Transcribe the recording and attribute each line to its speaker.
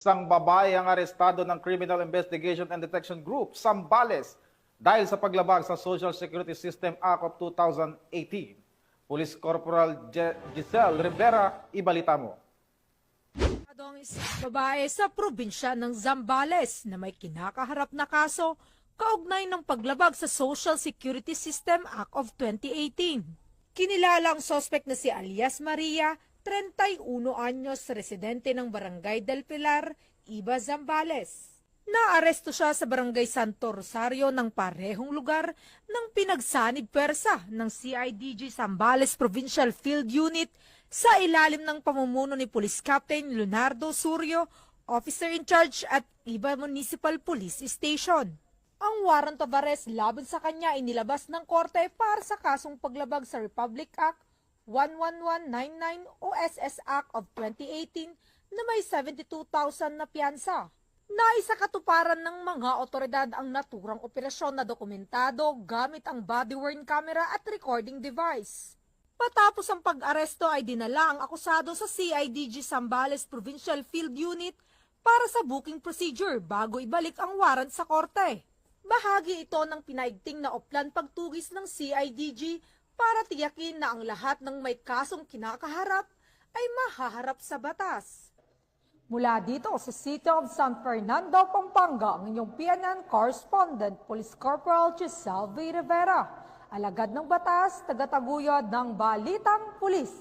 Speaker 1: Isang babae ang arestado ng Criminal Investigation and Detection Group, Zambales, dahil sa paglabag sa Social Security System Act of 2018. Police Corporal Giselle Rivera, ibalita mo.
Speaker 2: Ang isang babae sa probinsya ng Zambales na may kinakaharap na kaso kaugnay ng paglabag sa Social Security System Act of 2018. Kinilala ang sospek na si alias Maria, 31 anyos, residente ng Barangay del Pilar, Iba, Zambales. Naaresto siya sa Barangay Santo Rosario ng parehong lugar ng pinagsanib pwersa ng CIDG Zambales Provincial Field Unit sa ilalim ng pamumuno ni Police Captain Leonardo Surio, officer in charge at Iba Municipal Police Station. Ang warrant of arrest laban sa kanya ay nilabas ng korte para sa kasong paglabag sa Republic Act 11199 o SS Act of 2018 na may 72,000 na piyansa. Naisa katuparan ng mga otoridad ang naturang operasyon na dokumentado gamit ang body-worn camera at recording device. Patapos ang pag-aresto ay dinala ang akusado sa CIDG Zambales Provincial Field Unit para sa booking procedure bago ibalik ang warrant sa korte. Bahagi ito ng pinaigting na oplan pagtugis ng CIDG para tiyakin na ang lahat ng may kasong kinakaharap ay mahaharap sa batas. Mula dito sa City of San Fernando, Pampanga, ang inyong PNN correspondent, Police Corporal Giselle Rivera, alagad ng batas, tagataguyod ng Balitang Pulis.